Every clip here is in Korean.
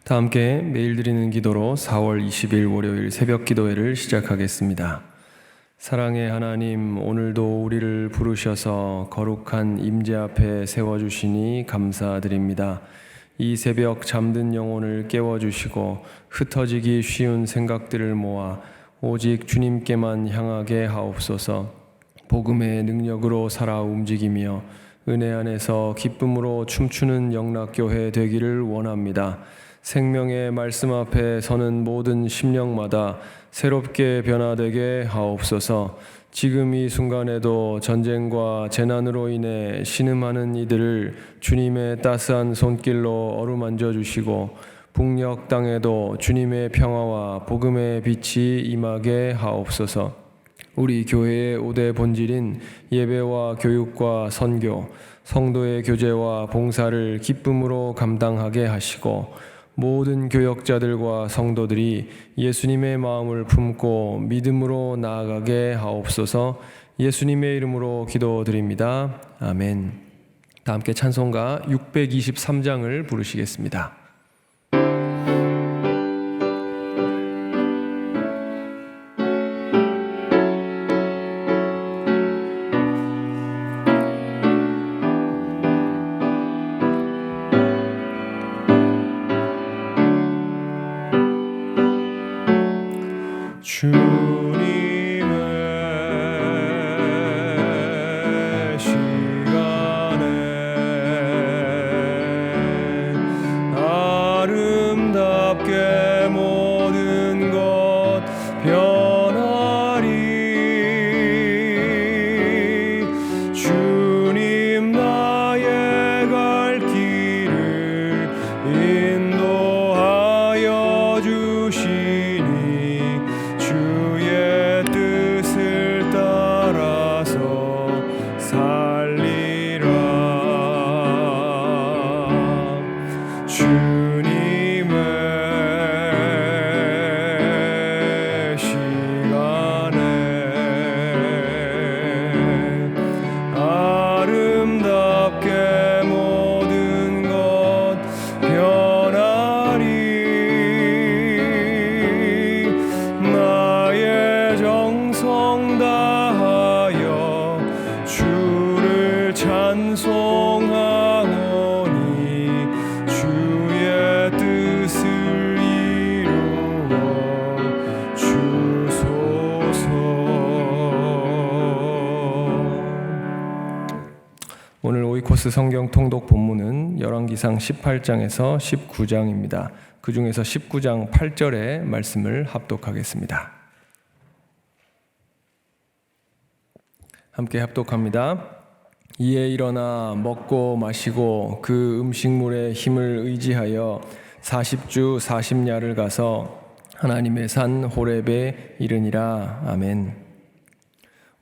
다 함께 매일 드리는 기도로 4월 20일 월요일 새벽 기도회를 시작하겠습니다. 사랑의 하나님, 오늘도 우리를 부르셔서 거룩한 임재 앞에 세워주시니 감사드립니다. 이 새벽 잠든 영혼을 깨워주시고 흩어지기 쉬운 생각들을 모아 오직 주님께만 향하게 하옵소서. 복음의 능력으로 살아 움직이며 은혜 안에서 기쁨으로 춤추는 영락교회 되기를 원합니다. 생명의 말씀 앞에 서는 모든 심령마다 새롭게 변화되게 하옵소서. 지금 이 순간에도 전쟁과 재난으로 인해 신음하는 이들을 주님의 따스한 손길로 어루만져 주시고 북녘 땅에도 주님의 평화와 복음의 빛이 임하게 하옵소서. 우리 교회의 5대 본질인 예배와 교육과 선교, 성도의 교제와 봉사를 기쁨으로 감당하게 하시고 모든 교역자들과 성도들이 예수님의 마음을 품고 믿음으로 나아가게 하옵소서. 예수님의 이름으로 기도드립니다. 아멘. 다 함께 찬송가 623장을 부르시겠습니다. 주님의 시간에 아름답게 모든 것 변하리. 주님 나의 갈 길을 인도하여 주시니 주의 뜻을 따라서 살리라. 주님의 시간에 아름답게 모든 것 변하리. 나의 정성 다하여 주를 찬송하오니 주의 뜻을 이루어 주소서. 오늘 오이코스 성경 통독 본문은 열왕기상 18장에서 19장입니다. 그 중에서 19장 8절의 말씀을 합독하겠습니다. 함께 합독합니다. 이에 일어나 먹고 마시고 그 음식물의 힘을 의지하여 40주 40야를 가서 하나님의 산 호렙에 이르니라. 아멘.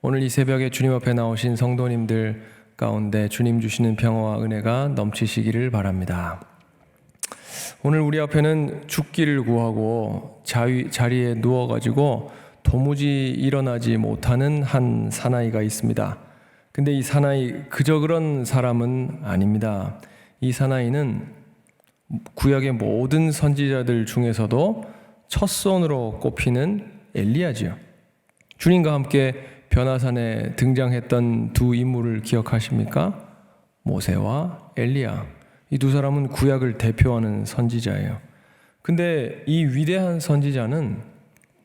오늘 이 새벽에 주님 앞에 나오신 성도님들 가운데 주님 주시는 평화와 은혜가 넘치시기를 바랍니다. 오늘 우리 앞에는 죽기를 구하고 자리에 누워가지고 도무지 일어나지 못하는 한 사나이가 있습니다. 근데 이 사나이 그저 그런 사람은 아닙니다. 이 사나이는 구약의 모든 선지자들 중에서도 첫손으로 꼽히는 엘리야지요. 주님과 함께 변화산에 등장했던 두 인물을 기억하십니까? 모세와 엘리야. 이 두 사람은 구약을 대표하는 선지자예요. 근데 이 위대한 선지자는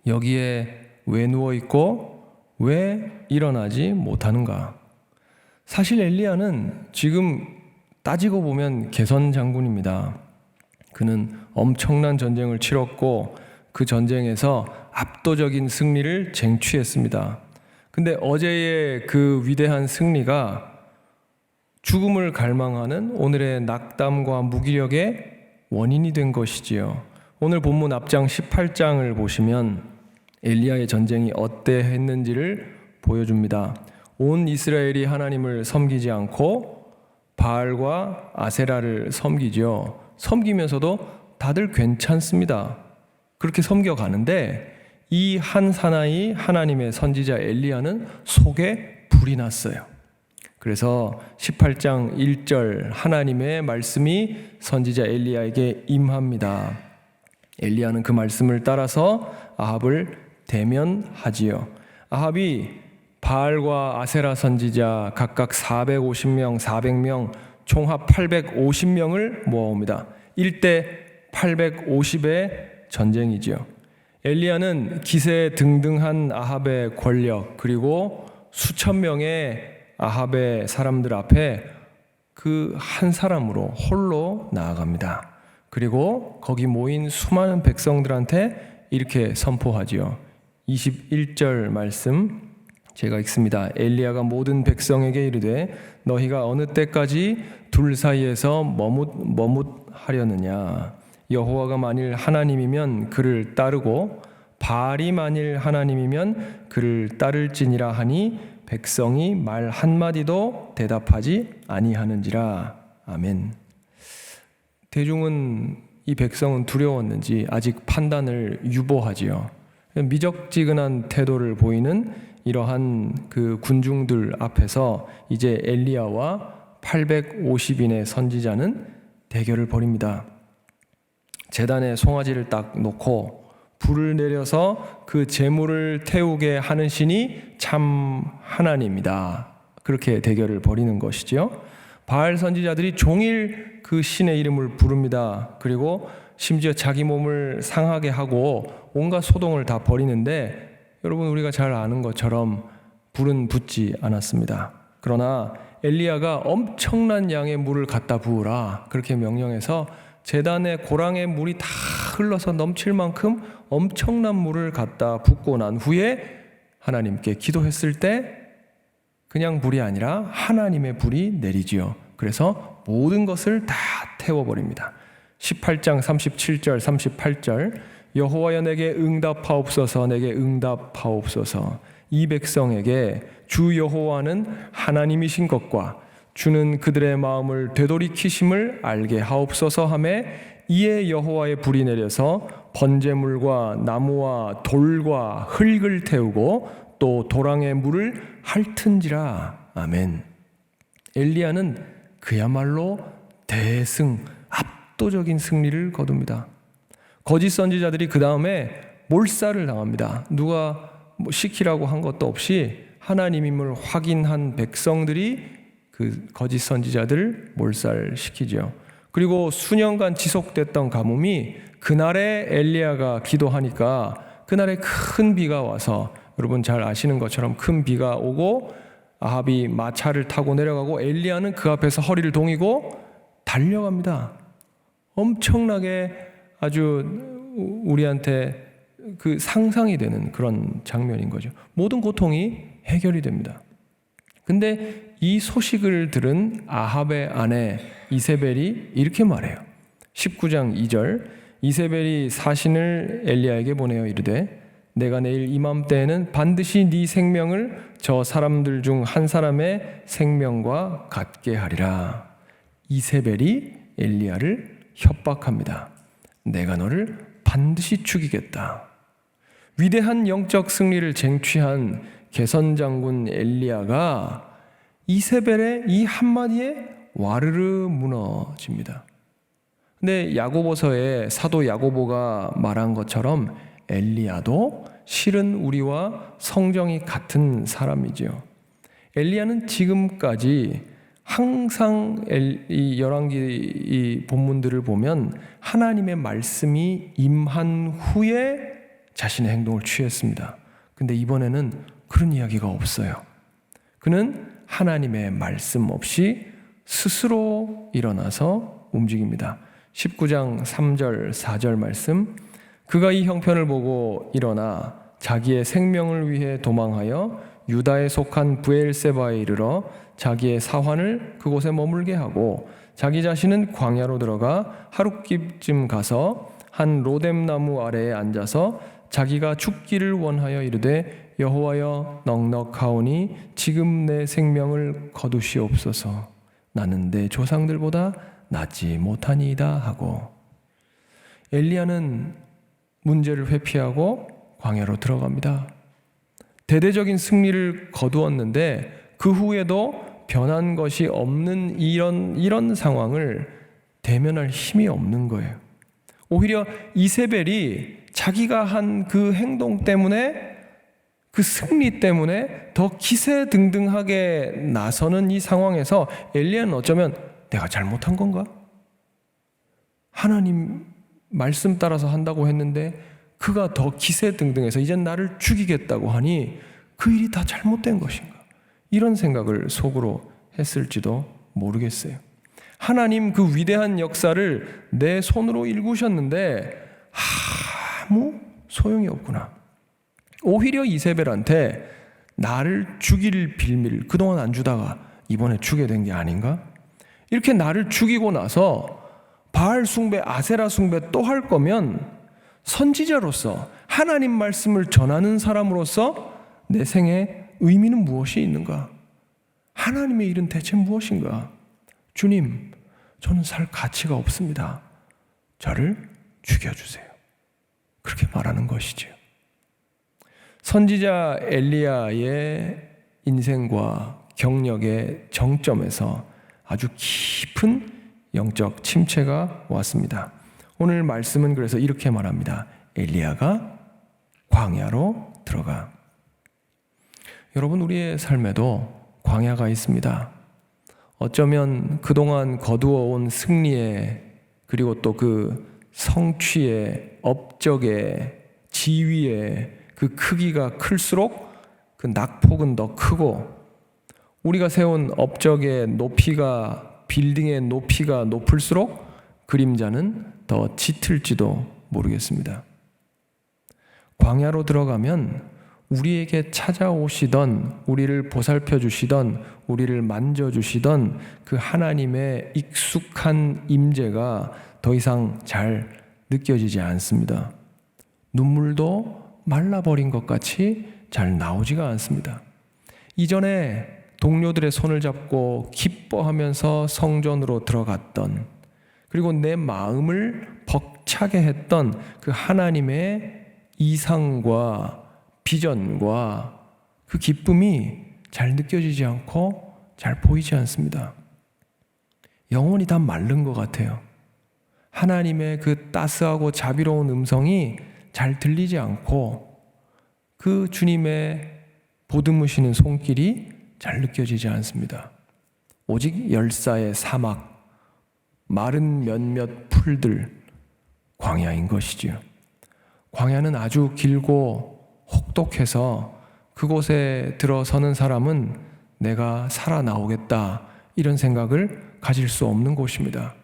여기에 왜 누워있고 왜 일어나지 못하는가? 사실 엘리야는 지금 따지고 보면 개선 장군입니다. 그는 엄청난 전쟁을 치렀고 그 전쟁에서 압도적인 승리를 쟁취했습니다. 근데 어제의 그 위대한 승리가 죽음을 갈망하는 오늘의 낙담과 무기력의 원인이 된 것이지요. 오늘 본문 앞장 18장을 보시면 엘리야의 전쟁이 어때했는지를 보여줍니다. 온 이스라엘이 하나님을 섬기지 않고 바알과 아세라를 섬기죠. 섬기면서도 다들 괜찮습니다. 그렇게 섬겨가는데 이 한 사나이 하나님의 선지자 엘리야는 속에 불이 났어요. 그래서 18장 1절 하나님의 말씀이 선지자 엘리야에게 임합니다. 엘리야는 그 말씀을 따라서 아합을 대면하지요. 아합이 바알과 아세라 선지자 각각 450명, 400명, 총합 850명을 모아옵니다. 1대 850의 전쟁이지요. 엘리야는 기세등등한 아합의 권력 그리고 수천 명의 아합의 사람들 앞에 그 한 사람으로 홀로 나아갑니다. 그리고 거기 모인 수많은 백성들한테 이렇게 선포하지요. 21절 말씀 제가 읽습니다. 엘리야가 모든 백성에게 이르되 너희가 어느 때까지 둘 사이에서 머뭇하려느냐. 여호와가 만일 하나님이면 그를 따르고 바알이 만일 하나님이면 그를 따를지니라 하니 백성이 말 한마디도 대답하지 아니하는지라. 아멘. 대중은 이 백성은 두려웠는지 아직 판단을 유보하지요. 미적지근한 태도를 보이는 이러한 그 군중들 앞에서 이제 엘리야와 850인의 선지자는 대결을 벌입니다. 제단에 송아지를 딱 놓고 불을 내려서 그 제물을 태우게 하는 신이 참 하나님이다. 그렇게 대결을 벌이는 것이지요. 바알 선지자들이 종일 그 신의 이름을 부릅니다. 그리고 심지어 자기 몸을 상하게 하고 온갖 소동을 다 벌이는데 여러분 우리가 잘 아는 것처럼 불은 붙지 않았습니다. 그러나 엘리야가 엄청난 양의 물을 갖다 부으라 그렇게 명령해서 제단의 고랑의 물이 다 흘러서 넘칠 만큼 엄청난 물을 갖다 붓고 난 후에 하나님께 기도했을 때 그냥 불이 아니라 하나님의 불이 내리지요. 그래서 모든 것을 다 태워버립니다. 18장 37절 38절 여호와여 내게 응답하옵소서 내게 응답하옵소서. 이 백성에게 주 여호와는 하나님이신 것과 주는 그들의 마음을 되돌이키심을 알게 하옵소서 하매 이에 여호와의 불이 내려서 번제물과 나무와 돌과 흙을 태우고 또 도랑의 물을 핥은지라. 아멘. 엘리야는 그야말로 대승, 압도적인 승리를 거둡니다. 거짓 선지자들이 그 다음에 몰살을 당합니다. 누가 시키라고 한 것도 없이 하나님임을 확인한 백성들이 그 거짓 선지자들을 몰살시키죠. 그리고 수년간 지속됐던 가뭄이 그날에 엘리야가 기도하니까 그날에 큰 비가 와서 여러분 잘 아시는 것처럼 큰 비가 오고 아합이 마차를 타고 내려가고 엘리야는 그 앞에서 허리를 동이고 달려갑니다. 엄청나게 아주 우리한테 그 상상이 되는 그런 장면인 거죠. 모든 고통이 해결이 됩니다. 근데 이 소식을 들은 아합의 아내 이세벨이 이렇게 말해요. 19장 2절 이세벨이 사신을 엘리야에게 보내어 이르되 내가 내일 이맘때에는 반드시 네 생명을 저 사람들 중 한 사람의 생명과 같게 하리라. 이세벨이 엘리야를 협박합니다. 내가 너를 반드시 죽이겠다. 위대한 영적 승리를 쟁취한 개선장군 엘리야가 이세벨의 이 한마디에 와르르 무너집니다. 근데 야고보서에 사도 야고보가 말한 것처럼 엘리야도 실은 우리와 성정이 같은 사람이죠. 엘리야는 지금까지 항상 이 열왕기 이 본문들을 보면 하나님의 말씀이 임한 후에 자신의 행동을 취했습니다. 근데 이번에는 그런 이야기가 없어요. 그는 하나님의 말씀 없이 스스로 일어나서 움직입니다. 19장 3절 4절 말씀 그가 이 형편을 보고 일어나 자기의 생명을 위해 도망하여 유다에 속한 브엘세바에 이르러 자기의 사환을 그곳에 머물게 하고 자기 자신은 광야로 들어가 하룻김쯤 가서 한 로뎀나무 아래에 앉아서 자기가 죽기를 원하여 이르되 여호와여 넉넉하오니 지금 내 생명을 거두시옵소서. 나는 내 조상들보다 낫지 못하니이다 하고 엘리야는 문제를 회피하고 광야로 들어갑니다. 대대적인 승리를 거두었는데 그 후에도 변한 것이 없는 이런 상황을 대면할 힘이 없는 거예요. 오히려 이세벨이 자기가 한 그 행동 때문에, 그 승리 때문에 더 기세등등하게 나서는 이 상황에서 엘리야는 어쩌면 내가 잘못한 건가? 하나님 말씀 따라서 한다고 했는데 그가 더 기세등등해서 이젠 나를 죽이겠다고 하니 그 일이 다 잘못된 것인가? 이런 생각을 속으로 했을지도 모르겠어요. 하나님 그 위대한 역사를 내 손으로 일구셨는데 아무 소용이 없구나. 오히려 이세벨한테 나를 죽일 빌미를 그동안 안 주다가 이번에 주게 된 게 아닌가? 이렇게 나를 죽이고 나서 바알 숭배, 아세라 숭배 또 할 거면 선지자로서 하나님 말씀을 전하는 사람으로서 내 생에 의미는 무엇이 있는가? 하나님의 일은 대체 무엇인가? 주님, 저는 살 가치가 없습니다. 저를 죽여주세요. 그렇게 말하는 것이지요. 선지자 엘리야의 인생과 경력의 정점에서 아주 깊은 영적 침체가 왔습니다. 오늘 말씀은 그래서 이렇게 말합니다. 엘리야가 광야로 들어가. 여러분, 우리의 삶에도 광야가 있습니다. 어쩌면 그동안 거두어온 승리의, 그리고 또 그 성취의, 업적의, 지위의 그 크기가 클수록 그 낙폭은 더 크고, 우리가 세운 업적의 높이가, 빌딩의 높이가 높을수록 그림자는 더 짙을지도 모르겠습니다. 광야로 들어가면 우리에게 찾아오시던, 우리를 보살펴 주시던, 우리를 만져주시던 그 하나님의 익숙한 임재가 더 이상 잘 느껴지지 않습니다. 눈물도 말라버린 것 같이 잘 나오지가 않습니다. 이전에 동료들의 손을 잡고 기뻐하면서 성전으로 들어갔던, 그리고 내 마음을 벅차게 했던 그 하나님의 이상과 비전과 그 기쁨이 잘 느껴지지 않고 잘 보이지 않습니다. 영혼이 다 마른 것 같아요. 하나님의 그 따스하고 자비로운 음성이 잘 들리지 않고 그 주님의 보듬으시는 손길이 잘 느껴지지 않습니다. 오직 열사의 사막, 마른 몇몇 풀들, 광야인 것이지요. 광야는 아주 길고 혹독해서 그곳에 들어서는 사람은 내가 살아나오겠다 이런 생각을 가질 수 없는 곳입니다.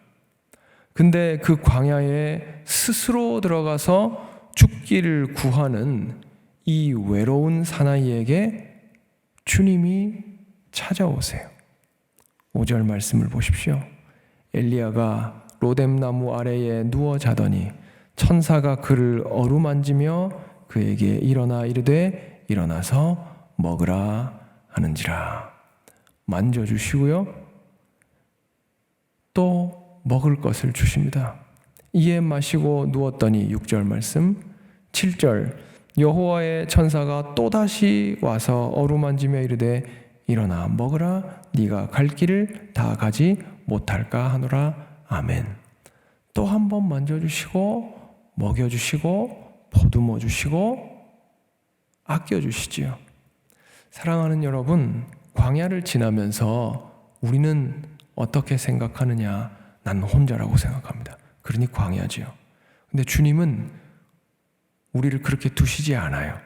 근데 그 광야에 스스로 들어가서 죽기를 구하는 이 외로운 사나이에게 주님이 찾아오세요. 5절 말씀을 보십시오. 엘리야가 로뎀나무 아래에 누워 자더니 천사가 그를 어루만지며 그에게 일어나 이르되 일어나서 먹으라 하는지라. 만져주시고요, 또 먹을 것을 주십니다. 이에 마시고 누웠더니 6절 말씀, 7절 여호와의 천사가 또다시 와서 어루만지며 이르되 일어나 먹으라, 네가 갈 길을 다 가지 못할까 하노라. 아멘. 또 한 번 만져주시고 먹여주시고 보듬어주시고 아껴주시지요. 사랑하는 여러분, 광야를 지나면서 우리는 어떻게 생각하느냐? 난 혼자라고 생각합니다. 그러니 광야지요. 근데 주님은 우리를 그렇게 두시지 않아요.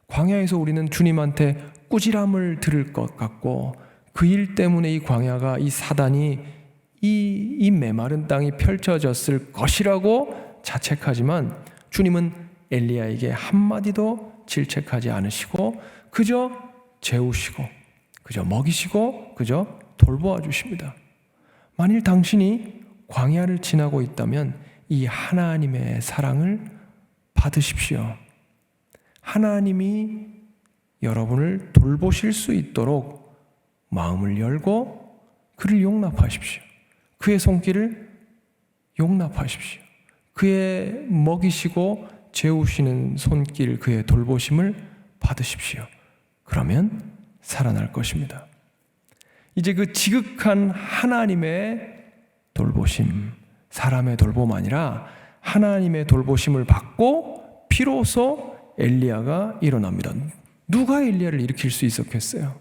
광야에서 우리는 주님한테 꾸지람을 들을 것 같고 그 일 때문에 이 광야가, 이 사단이 이 메마른 땅이 펼쳐졌을 것이라고 자책하지만 주님은 엘리야에게 한마디도 질책하지 않으시고 그저 재우시고 그저 먹이시고 그저 돌보아 주십니다. 만일 당신이 광야를 지나고 있다면 이 하나님의 사랑을 받으십시오. 하나님이 여러분을 돌보실 수 있도록 마음을 열고 그를 용납하십시오. 그의 손길을 용납하십시오. 그의 먹이시고 재우시는 손길, 그의 돌보심을 받으십시오. 그러면 살아날 것입니다. 이제 그 지극한 하나님의 돌보심, 사람의 돌봄 아니라 하나님의 돌보심을 받고 비로소 엘리야가 일어납니다. 누가 엘리야를 일으킬 수 있었겠어요?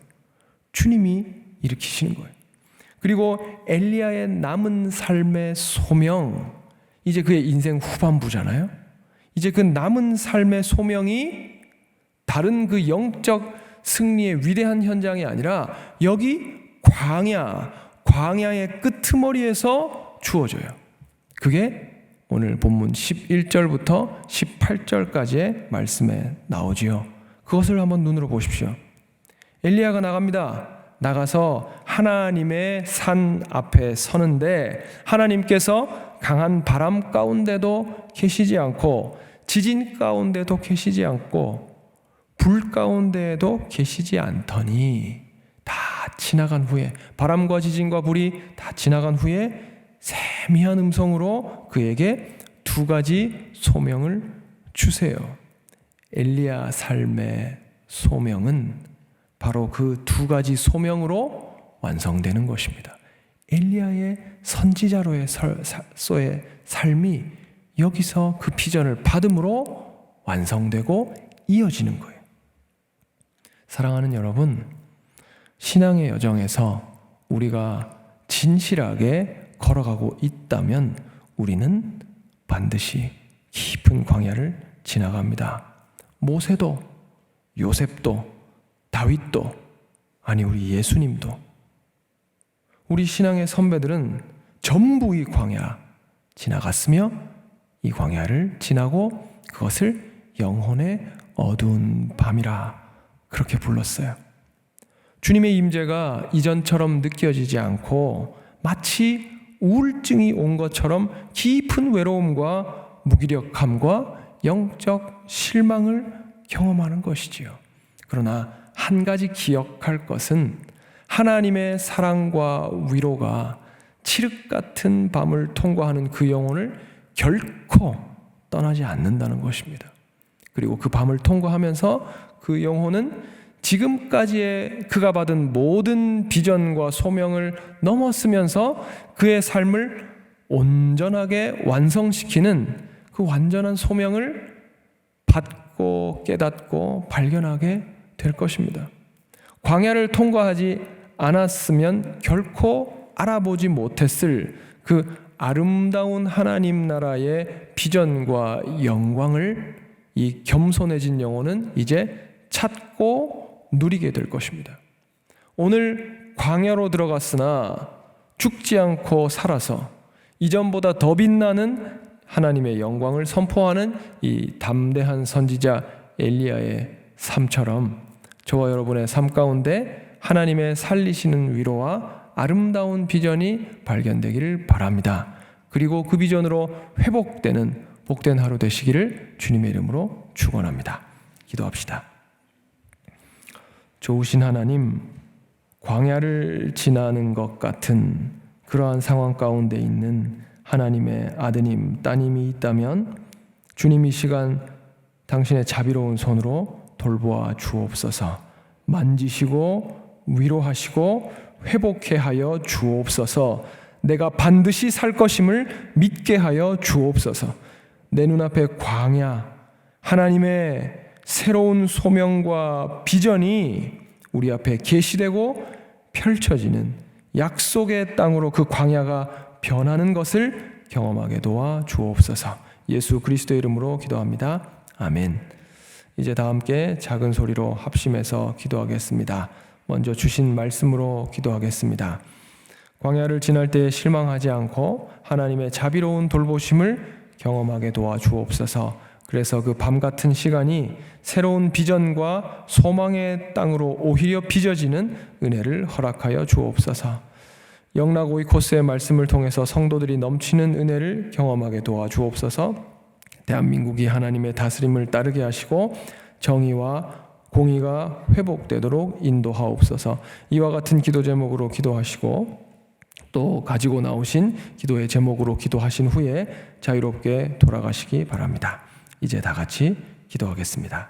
주님이 일으키시는 거예요. 그리고 엘리야의 남은 삶의 소명, 이제 그의 인생 후반부잖아요. 이제 그 남은 삶의 소명이 다른 그 영적 승리의 위대한 현장이 아니라 여기 광야의 끄트머리에서 주어져요. 그게 오늘 본문 11절부터 18절까지의 말씀에 나오지요. 그것을 한번 눈으로 보십시오. 엘리야가 나갑니다. 나가서 하나님의 산 앞에 서는데 하나님께서 강한 바람 가운데도 계시지 않고 지진 가운데도 계시지 않고 불 가운데에도 계시지 않더니 다 지나간 후에, 바람과 지진과 불이 다 지나간 후에 세미한 음성으로 그에게 두 가지 소명을 주세요. 엘리야 삶의 소명은 바로 그 두 가지 소명으로 완성되는 것입니다. 엘리야의 선지자로의 삶이 여기서 그 비전을 받음으로 완성되고 이어지는 거예요. 사랑하는 여러분, 신앙의 여정에서 우리가 진실하게 걸어가고 있다면 우리는 반드시 깊은 광야를 지나갑니다. 모세도, 요셉도, 다윗도, 아니 우리 예수님도, 우리 신앙의 선배들은 전부 이 광야 지나갔으며 이 광야를 지나고 그것을 영혼의 어두운 밤이라 그렇게 불렀어요. 주님의 임재가 이전처럼 느껴지지 않고 마치 우울증이 온 것처럼 깊은 외로움과 무기력함과 영적 실망을 경험하는 것이지요. 그러나 한 가지 기억할 것은 하나님의 사랑과 위로가 칠흑 같은 밤을 통과하는 그 영혼을 결코 떠나지 않는다는 것입니다. 그리고 그 밤을 통과하면서 그 영혼은 지금까지의 그가 받은 모든 비전과 소명을 넘어서면서 그의 삶을 온전하게 완성시키는 그 완전한 소명을 받고 깨닫고 발견하게 될 것입니다. 광야를 통과하지 않았으면 결코 알아보지 못했을 그 아름다운 하나님 나라의 비전과 영광을 이 겸손해진 영혼은 이제 찾고 누리게 될 것입니다. 오늘 광야로 들어갔으나 죽지 않고 살아서 이전보다 더 빛나는 하나님의 영광을 선포하는 이 담대한 선지자 엘리야의 삶처럼 저와 여러분의 삶 가운데 하나님의 살리시는 위로와 아름다운 비전이 발견되기를 바랍니다. 그리고 그 비전으로 회복되는 복된 하루 되시기를 주님의 이름으로 축원합니다. 기도합시다. 좋으신 하나님, 광야를 지나는 것 같은 그러한 상황 가운데 있는 하나님의 아드님, 따님이 있다면 주님 이 시간 당신의 자비로운 손으로 돌보아 주옵소서. 만지시고 위로하시고 회복해 하여 주옵소서. 내가 반드시 살 것임을 믿게 하여 주옵소서. 내 눈앞에 광야, 하나님의 새로운 소명과 비전이 우리 앞에 계시되고 펼쳐지는 약속의 땅으로 그 광야가 변하는 것을 경험하게 도와 주옵소서. 예수 그리스도의 이름으로 기도합니다. 아멘. 이제 다 함께 작은 소리로 합심해서 기도하겠습니다. 먼저 주신 말씀으로 기도하겠습니다. 광야를 지날 때 실망하지 않고 하나님의 자비로운 돌보심을 경험하게 도와 주옵소서. 그래서 그 밤 같은 시간이 새로운 비전과 소망의 땅으로 오히려 빚어지는 은혜를 허락하여 주옵소서. 영락 오이코스의 말씀을 통해서 성도들이 넘치는 은혜를 경험하게 도와 주옵소서. 대한민국이 하나님의 다스림을 따르게 하시고 정의와 공의가 회복되도록 인도하옵소서. 이와 같은 기도 제목으로 기도하시고 또 가지고 나오신 기도의 제목으로 기도하신 후에 자유롭게 돌아가시기 바랍니다. 이제 다 같이 기도하겠습니다.